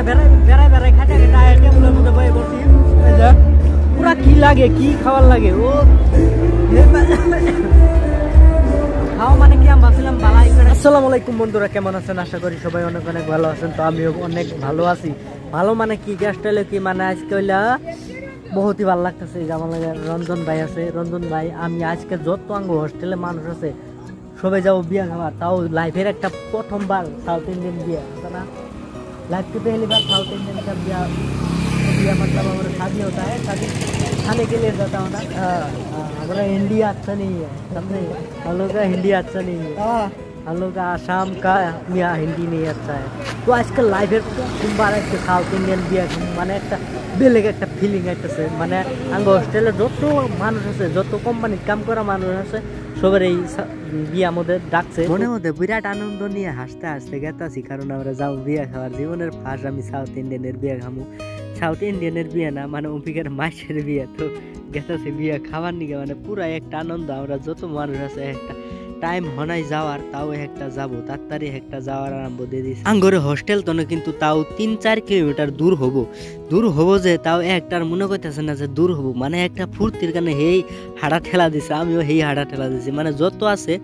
মধ্যে বেড়াই বেড়াই খাটে খাটে টেবিলের মধ্যে বয়ে বসি পুরা কি লাগে কি খাবার লাগে ও খাওয়া মানে কি আমি ভাবছিলাম বালাই। আসসালামু আলাইকুম বন্ধুরা, কেমন আছেন? আশা করি সবাই অনেক অনেক ভালো আছেন। তো আমিও অনেক ভালো আছি। ভালো মানে কি গ্যাসটা কি মানে আজকে হইলা বহুতই ভালো লাগতেছে। যেমন রঞ্জন ভাই আছে, রঞ্জন ভাই আমি আজকে যত আঙ্গ হোস্টেলে মানুষ আছে সবাই যাবো বিয়া খাবার, তাও লাইফের একটা প্রথমবার साउथ इंडियन बिया ना, लाइफ की पहली बार साउथ इंडियन का बिया मतलब हमारा शादी होता है, शादी खाने के लिए जाता हूँ ना। हमारा इंडिया अच्छा नहीं है, समझे? हम लोग का हिंदी अच्छा नहीं है, हम लोग का आसाम का यहाँ हिंदी नहीं अच्छा है। तो आजकल लाइफের প্রথমবার একটা সাউথ ইন্ডিয়ান বিয়া মানে একটা বেলেগ একটা ফিলিং আইতেছে। মানে আঙ্গ হোস্টেলে যত মানুষ আছে, যত কোম্পানির কাম করা মানুষ আছে সবার এই বিয়া আমাদের ডাকছে। মনের মধ্যে বিরাট আনন্দ নিয়ে হাসতে হাসতে গেতাছি, কারণ আমরা যাও বিয়া খাওয়ার। জীবনের ফার্স্ট আমি সাউথ ইন্ডিয়ানের বিয়া খামু। সাউথ ইন্ডিয়ানের বিয়া না, মানে অম্পিকার মাসের বিয়া। তো গেতাছি বিয়া খাবার নিকে, মানে পুরা একটা আনন্দ। আমরা যত মানুষ আছে একটা টাইম হনাই যাওয়ার, তাও একটা যাবো তাড়াতাড়ি একটা যাওয়ার আরম্ভ দিয়ে দিয়েছে। আঙ্গরে হোস্টেল তো না, কিন্তু তাও 3-4 কিলোমিটার দূর হবো যে তাও একটার মনে করতেছে না যে দূর হবো। মানে একটা ফুর্তির কারণে হেই হাড়া ঠেলা দিছে, আমিও হেই হাড়া ঠেলা দিছি। মানে যত আছে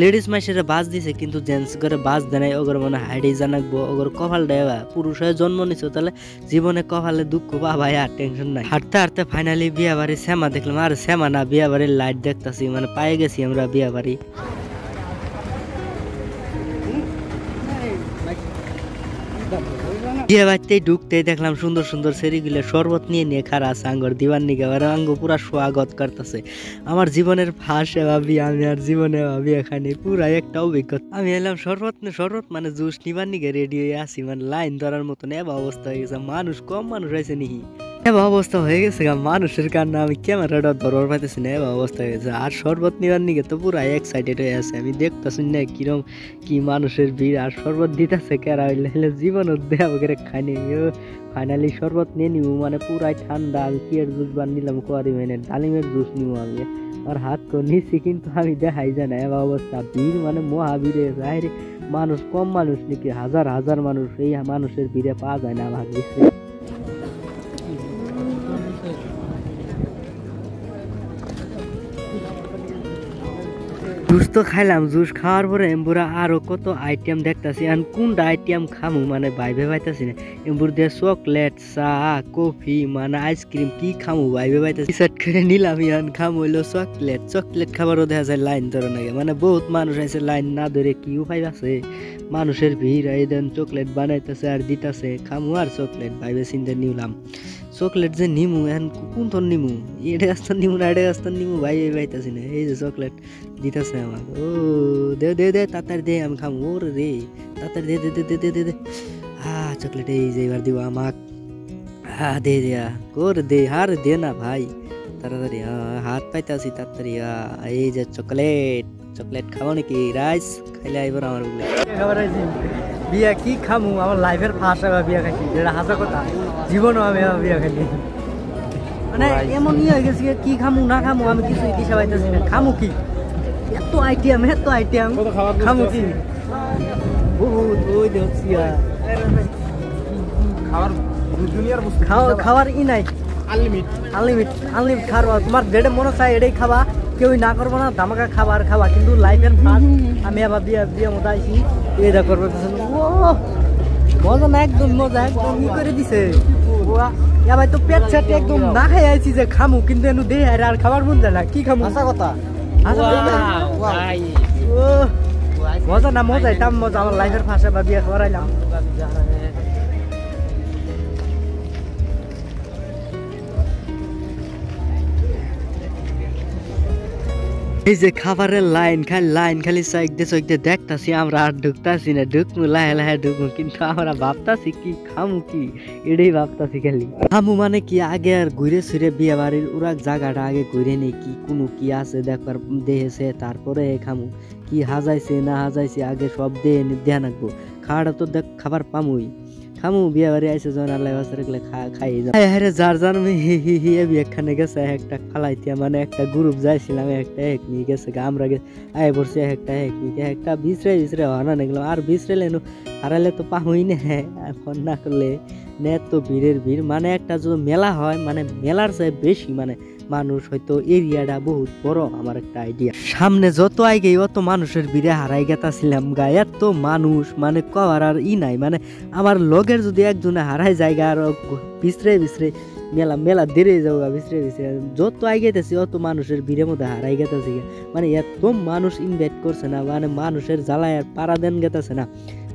লেডিস মাইসেরা বাস দিছে, কিন্তু জেন্টস করে বাস দেয় নাই। ওগর মানে হাইডে জানাকবো, ওগর কপাল দেওয়া। পুরুষ হয়ে জন্ম নিছো তাহলে জীবনে কপালে দুঃখ পাবা, আর টেনশন নাই। হাঁটতে হাঁটতে ফাইনালি বিয়া বাড়ি শ্যামা দেখলাম। আর শ্যামা না, বিয়া বাড়ির লাইট দেখতেছি। মানে পায়ে গেছি আমরা বিয়া বাড়ি। বিয়ে বাড়িতেই ঢুকতেই দেখলাম সুন্দর সুন্দর সেরিগুলো শরবত নিয়ে খারা আছে আঙ্গর দিবার নিকে। আঙ্গ পুরা স্বাগত করতেছে। আমার জীবনের ফার্স্ট ভাবি, আমি আর জীবনে ভাবি এখানে পুরা একটা অভিজ্ঞতা। আমি এলাম শরবত মানে জুস নিবার নিকে রেডি হয়ে আসি। মানে লাইন ধরার মতন এবার অবস্থা হয়ে গেছে। কম মানুষ হয়েছে নিহি, এবার অবস্থা হয়ে গেছে। মানুষের কারণে আমি ক্যামেরাটা ধরবার পাইতেছি না, এবার অবস্থা হয়ে গেছে। আর শরবত নিবার নিকে তো পুরা এক্সাইটেড হয়ে আছে। আমি দেখতেছি না কিরম কি মানুষের ভিড়, আর শরবত দিতেছে কেরা হইলে জীবন দেওয়া করে খাইনি। ফাইনালি শরবত নিয়ে নিব, মানে পুরাই ঠান্ডা। আমি কি এর জুস বানিলাম কোয়ারি মানে ডালিমের জুস নিব আমি। আর হাত করে নিচ্ছি, কিন্তু আমি দেখাই যায় না। এবার অবস্থা ভিড় মানে মহা ভিড়ে গেছে। মানুষ কম মানুষ নাকি হাজার হাজার মানুষ, এই মানুষের ভিড়ে পাওয়া যায় না আমার দিচ্ছে। জুস তো খাইলাম, জুস খাওয়ার পরে এম্বুরা আরো কত আইটেম দেখতেছি। আর কোনটা আইটেম খামু মানে ভাইবে পাইতেছি না। এম্বুর দিয়ে চকলেট, চা, কফি, মানে আইসক্রিম কি খামু ভাইবে পাইতেছি। ডিসাইড করে নিলাম ইয়ান খামু হইলো চকলেট খাবারও দেখা যায় লাইন ধরে নাকি। মানে বহুত মানুষ আছে, লাইন না ধরে কি উপায় আছে? মানুষের ভিড়, এই দেন চকলেট বানাইতেছে আর দিতেছে। খামু আর চকলেট ভাইবে চিন্তা নিলাম। চকলেট যে নিমু এখন কোন তোর নিমু, এটা গাছটা নিমু না এটা গাছটা নিমু ভাই পাইতেছি না। এই যে চকলেট দিতেছে আমার, ও দে তাড়াতাড়ি দে, আমি খামু। ওর রে তাড়াতাড়ি দে চকলেট এই যে এবার দিব আমাক। দে দে হার দে না ভাই তাড়াতাড়ি। হাত পাইতেছি তাড়াতাড়ি। এই যে চকলেট খাবো নাকি? রাইস খাইলে এবার আমার বিয়া কি খামু? আমার লাইফের ফার্স্ট বিয়া খাইছি, যেটা হাসা কথা। জীবনও আমি বিয়া খাইনি, মানে এমন ইয়ে হয়ে গেছি কি খামু না খামু আমি কিছুই দিশা পাইতেছি না। খামু কি? এত আইটেম খামু কি? বহুত ওই দেখছি খাওয়ার ই নাই, আনলিমিট খাওয়া। তোমার যেটা মনে চাই এটাই খাবা, কেউ না করবো না। ধামাকা খাবা কিন্তু লাইফের ফার্স্ট আমি আবার বিয়া মতো আইছি। এটা করবো মজা না, একদম মজা, একদম ই করে দিছে। ভাই তো পেট ছাড়তে একদম না খাই আইছি যে খামু, কিন্তু এনু দে আর খাবার মন যায় না। কি খামু? কথা মজা না, মজা এটা মজা। আমার লাইফের ফার্স্ট আবার বিয়া খাবার আইলাম। এই যে খাবারের লাইন খালি চোখতে দেখতাছি আমরা। আর ঢুকতাছি না, ঢুকমু লাহে ঢুকমু, কিন্তু আমরা ভাবতাছি কি খামু কি, এটাই ভাবতাছি খালি। খামু মানে কি আগে আর ঘুরে সুরে বিয়ে বাড়ির ওরা জায়গাটা আগে ঘুরে নেই, কি কোনো কি আছে দেখবার দেখেছে, তারপরে খামু। কি হাজাইছে না হাজাইছে আগে সব দেন রাখবো। খাওয়াটা তো দেখ খাবার পামুই, খামু বিয়া বাড়ি আইছে যখন আল্লাহ বাসার গেলে খাই হ্যাঁ যার যার হি একখানে গেছে একটা ফালাইতিয়া মানে একটা গ্রুপ যাইছিলাম একটা এক নিয়ে গেছে আমরা আয় পড়ছি একটা বিছরে হানা নিলাম আর বিছরেলে হারালে তো পাহুই না ফোন না করলে নেট তো ভিড়ের ভিড় মানে একটা যদি মেলা হয় মানে মেলার চেয়ে বেশি মানে মানুষ হয়তো এরিয়াটা বহুত বড় আমার একটা আইডিয়া সামনে যত আগে অত মানুষের ভিড়ে হারাই গেতাছিলাম গায়ে এত মানুষ মানে কবার আর নাই মানে আমার লগের যদি একজনে হারাই জায়গা আর বিছরে মেলা দেরে যাবো বিছরে যত আইগেতেছি অত মানুষের ভিড়ের মধ্যে হারাই গেতেছি মানে এত মানুষ ইনভাইট করছে না মানে মানুষের জ্বালায় আর পাড়া দেন গেতেছে না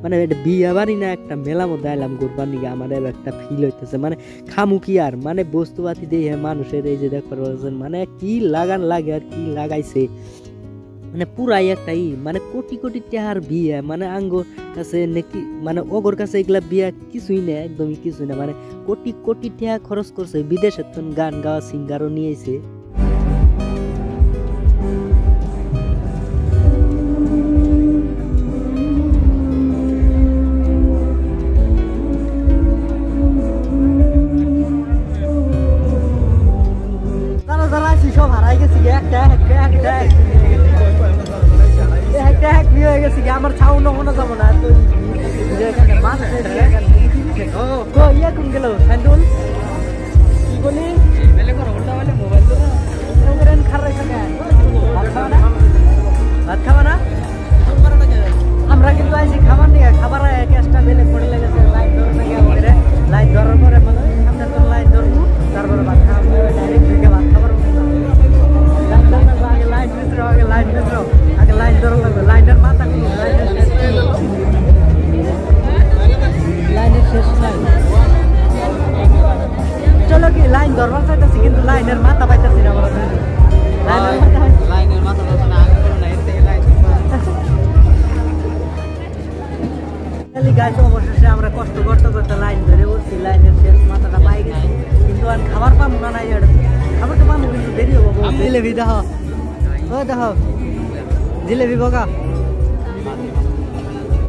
মানে এটা বিয়ে বাড়ি না একটা মেলা মধ্যে আইলাম ঘুরবার নিকে আমার একটা ফিল হইতেছে মানে খামু কি আর মানে বস্তুপাতি দিয়ে মানুষের এই যে দেখতে পাচ্ছেন মানে কি লাগান লাগে আর কি লাগাইছে মানে পুরাই একটা মানে কোটি কোটি টাকার বিয়ে মানে আঙ্গ কাছে নাকি মানে ওগর কাছে এগুলা বিয়ে কিছুই না একদমই কিছুই না মানে কোটি কোটি টাকা খরচ করছে বিদেশের তো গান গাওয়া সিঙ্গারও নিয়েছে সব হারাই গেছি আমার ছাউ নহনো যাব না তো ইয়ে কোন গেল স্যান্ডুল কি বলি মোবাইল ভাত খাবা না আমরা কিন্তু আইসি খাবার নিয়ে খাবার গ্যাসটা বেলে পড়ে লেগেছে লাইট ধরার পরে মানে আমরা তো লাইট ধরবো তারপরে ভাত খাবো ডাইরেক্ট ঢুকে ভাত খাবার আগে লাইন ধরা লাগবে লাইনের মাথা লাইনের শেষ নাই চলো কি লাইন ধরবার চাইতেছি কিন্তু লাইনের মাথা পাইতেছি না লাইনের মাথা গাছ অবশেষে আমরা কষ্ট করতে করতে লাইন ধরে বলছি লাইনের শেষ মাথাটা পাই গেছি কিন্তু আর খাবার পাবো না নাই খাবার তো পাবো কিন্তু দেরি হবো জিলেবি দেখো ও দেখো জিলেবি বগা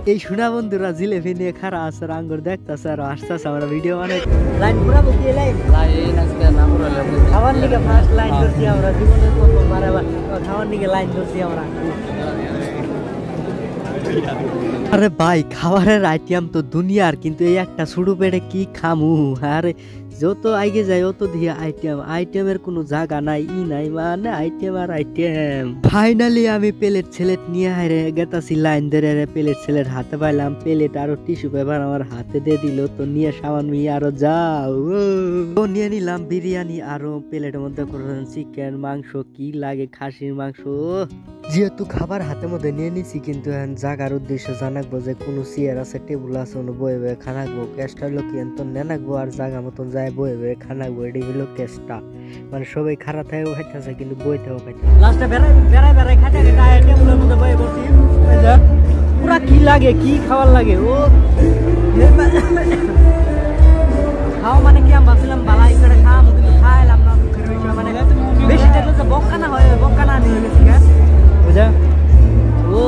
এই শোনা বন্ধুরা জিলেবি নিয়ে খারা আছে আঙ্গুর দেখতেছে আর আসতেছে আমরা ভিডিও মানে লাইন পুরাবো কি লাইন খাওয়ার নিকে ফার্স্ট লাইন ধরছি আমরা জীবনের প্রথম মারা খাওয়ার নিকে লাইন ধরছি আমরা আরে ভাই খাবারের আইটেম তো দুনিয়ার কিন্তু এই একটা শুরু পেটে কি খামু আরে যত আগে যায় অত দিয়ে আইটেমের কোনো জায়গা নাই নাই মানে আইটেম আর আইটেম ফাইনালি আমি প্লেট ছেলেট নিয়ে হারে গেতাছি লাইন ধরে প্লেট ছেলেট হাতে পাইলাম প্লেট আরো টিস্যু পেপার আমার হাতে দিয়ে দিল তো নিয়ে সামান নিয়ে আরো যাও তো নিয়ে নিলাম বিরিয়ানি আরো প্লেটের মধ্যে করেছেন চিকেন মাংস কি লাগে খাসির মাংস যেহেতু খাবার হাতের মধ্যে নিয়ে নিছি কিন্তু জাগার উদ্দেশ্য জানাকবো যে কোনো চেয়ার আছে টেবিল আছে বয়ে বয়ে খানাকবো কেসটা হলো কি তো নেনাকবো আর জায়গা মতন যায় বয়ে বয়ে খানাকবো এটি হলো কেসটা মানে সবাই খারাপ থাকেও খাইতেছে কিন্তু বইতেও খাইতেছে লাস্টে বেড়াই খাইতে টেবিলের মধ্যে বয়ে বসি পুরা কি লাগে কি খাবার লাগে ও খাওয়া মানে কি আমি ভাবছিলাম বালা করে খাওয়াবো কিন্তু খাইলাম না মানে বেশি থাকলে তো বক্কানা হয় বক্কানা নিয়ে গেছি বুঝা ও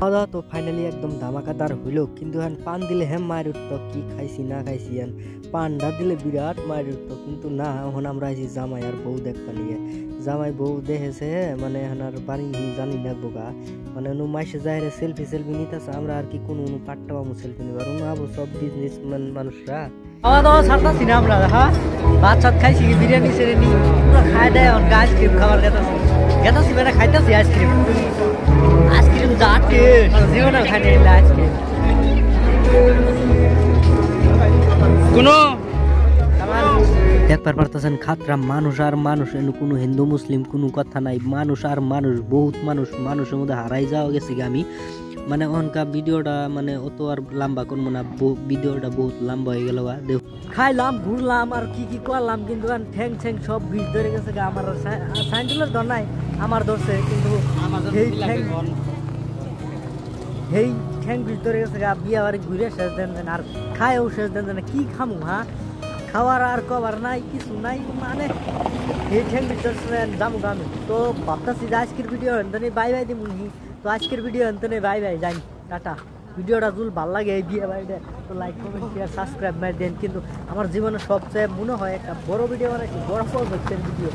খাওয়া দাওয়া তো ফাইনালি একদম ধামাকাদার হইল কিন্তু পান দিলে মায়ের উঠতো কি খাইছি না খাইছি পানটা দিলে বিরাট মায়ের উঠতো কিন্তু না এখন আমরা আইছি জামাই আর বউ দেখতে নিয়ে জামাই বউ দেখেছে মানে আর বাড়ি জানি না বোকা মানে মাইসে যায় সেলফি নিতেছে আমরা আর কি কোনো পাট্টা পাবো সেলফি নিবার আবো সব বিজনেসম্যান মানুষরা খাওয়া দাওয়া ছাড়তাছি না আমরা হ্যাঁ ভাত সাত খাইছি বিরিয়ানি সেরেনি পুরো খাই দেয় আইসক্রিম খাবার গেতাছি বেটা খাইতেছি আইসক্রিম যা টেস্ট জীবনে খাই নিলে আইসক্রিম কোনো দেখবার পারতেছেন খাতরা মানুষ আর মানুষ কোনো হিন্দু মুসলিম কোনো কথা নাই মানুষ আর মানুষ বহুত মানুষের মধ্যে হারাই যাওয়া গেছি আমি মানে অনকা ভিডিওটা মানে অত আর লম্বা করবো না ভিডিওটা বহুত লম্বা হয়ে গেল খাইলাম ঘুরলাম আর কি করলাম কিন্তু ঠ্যাং সব বিষ ধরে গেছে আমার সাইন্ডেলের ধর নাই আমার ধরছে কিন্তু ঠ্যাং বিষ ধরে গেছে বিয়া বাড়ি ঘুরে শেষ দেন আর খায়ও শেষ দেন কি খামু হ্যাঁ খাওয়ার আর কবার নাই কিছু নাই মানে এই ঠ্যাং ভিতরে যাবো গান তো ভাবতেছি যে আজকের ভিডিও এনতনে বাই বাই দিমু তো আজকের ভিডিও এনতনে বাই বাই যাই টাটা ভিডিওটা যদি ভালো লাগে এই বিয়ে বাড়িটা তো লাইক কমেন্ট শেয়ার সাবস্ক্রাইব মার দেন কিন্তু আমার জীবনে সবচেয়ে মনে হয় একটা বড় ভিডিও বানাইছি বড় প্রজেক্টের ভিডিও